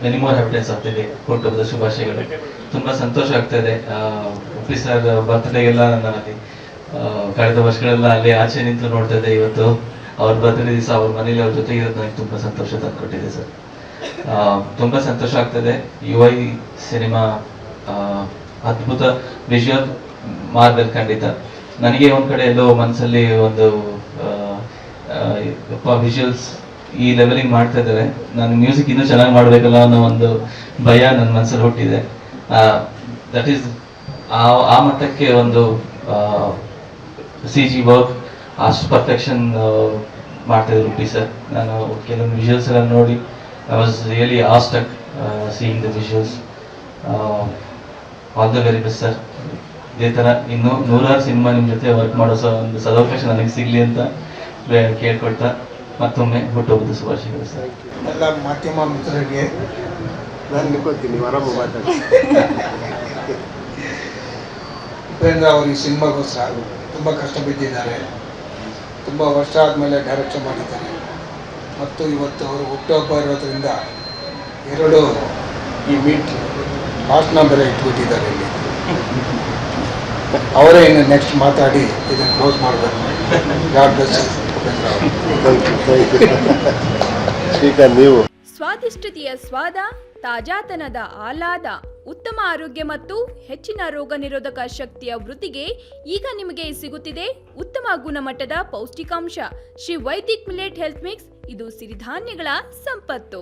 Many more happy days ಆಗ್ತಿದೆ. ಹುಟ್ಟುಹಬ್ಬದ ಶುಭಾಶಯಗಳು. ತುಂಬಾ ಸಂತೋಷ ಆಗ್ತಾ ಇದೆ. ಉಪ್ಪಿ ಸರ್ ಬರ್ತ್ಡೇಗೆಲ್ಲ ನಾನು ಅಲ್ಲಿ ಕಳೆದ ವರ್ಷಗಳೆಲ್ಲ ಅಲ್ಲಿ ಆಚೆ ನಿಂತು ನೋಡ್ತಾ ಇದ್ದೆ. ಇವತ್ತು ಅವ್ರ ಬರ್ತ್ಡೇ ದಿವಸ ಅವ್ರ ಮನೇಲಿ ಅವ್ರ ಜೊತೆ ಇರೋದು ನನಗೆ ತುಂಬಾ ಸಂತೋಷ ತಂದುಕೊಟ್ಟಿದೆ ಸರ್. ತುಂಬಾ ಸಂತೋಷ ಆಗ್ತದೆ. UI ಸಿನಿಮಾ ಅದ್ಭುತ ವಿಜುವಲ್ ಮಾರ್ಬಲ್ ಖಂಡಿತ. ನನಗೆ ಒಂದ್ ಕಡೆ ಎಲ್ಲೋ ಮನಸ್ಸಲ್ಲಿ ಒಂದು ವಿಜುವಲ್ಸ್ ಈ ಲೆವೆಲಿಂಗ್ ಮಾಡ್ತಾ ಇದ್ದಾರೆ, ನಾನು ಮ್ಯೂಸಿಕ್ ಇನ್ನೂ ಚೆನ್ನಾಗಿ ಮಾಡ್ಬೇಕಲ್ಲ ಅನ್ನೋ ಒಂದು ಭಯ ನನ್ನ ಮನಸ್ಸಲ್ಲಿ ಹುಟ್ಟಿದೆ. ದಟ್ ಈಸ್ ಆ ಮಟ್ಟಕ್ಕೆ ಒಂದು CG ವರ್ಕ್ ಅಷ್ಟು ಪರ್ಫೆಕ್ಷನ್ ಮಾಡ್ತಾ ಇದ್ರು ಉಪ್ಪಿ ಸರ್. ನಾನು ಕೆಲವೊಂದು ವಿಜುವಲ್ಸ್ ಎಲ್ಲ ನೋಡಿ I was really awestruck seeing the visuals. All the very best sir. ಇದೇ ಥರ ಇನ್ನೂ 100 ಸಿನಿಮಾ ನಿಮ್ಮ ಜೊತೆ ವರ್ಕ್ ಮಾಡೋ ಒಂದು ಸದವಕಾಶ ನನಗೆ ಸಿಗಲಿ ಅಂತ ಕೇಳ್ಕೊಳ್ತಾ ಮತ್ತೊಮ್ಮೆ ಹುಟ್ಟುಹಬ್ಬದ ಶುಭಾಶಯಗಳು ಸರ್. ಎಲ್ಲ ಮಾಧ್ಯಮ ಮಿತ್ರರಿಗೆ ನಾನು ನಿಂತ್ಕೊತೀನಿ, ಆರಾಮ ಮಾತಾಡಿ. ಉಪೇಂದ್ರ ಅವರು ಈ ಸಿನಿಮಾಗೋಸ್ಕರ ತುಂಬ ಕಷ್ಟ ಬಿದ್ದಿದ್ದಾರೆ. ತುಂಬ ವರ್ಷ ಆದಮೇಲೆ ಡೈರೆಕ್ಷನ್ ಮಾಡಿದ್ದಾರೆ ಮತ್ತು ಇವತ್ತು ಅವರು ಹುಟ್ಟುಹಬ್ಬ ಇರೋದ್ರಿಂದ 2 ಈ ಮೀಟ್ ಭಾಷಣ ಬೇರೆ ಇಟ್ಬಿಟ್ಟಿದ್ದಾರೆ ಇಲ್ಲಿ. ಅವರೇ ಇನ್ನು ನೆಕ್ಸ್ಟ್ ಮಾತಾಡಿ ಇದನ್ನು ಕ್ಲೋಸ್ ಮಾಡಬೇಕು. ಗಾಡ್ ಬ್ಲೆಸ್ ಉಪೇಂದ್ರ ಅವರು. ಶ್ರೀಕಾಂತ್, ನೀವು ಸ್ವಾದಿಷ್ಟತೆಯ ಸ್ವಾದ, ತಾಜಾತನದ ಆಹ್ಲಾದ, ಉತ್ತಮ ಆರೋಗ್ಯ ಮತ್ತು ಹೆಚ್ಚಿನ ರೋಗ ನಿರೋಧಕ ಶಕ್ತಿಯ ವೃದ್ಧಿಗೆ ಈಗ ನಿಮಗೆ ಸಿಗುತ್ತಿದೆ ಉತ್ತಮ ಗುಣಮಟ್ಟದ ಪೌಷ್ಟಿಕಾಂಶ. Shri Vaidik millet health mix. ಇದು ಸಿರಿಧಾನ್ಯಗಳ ಸಂಪತ್ತು.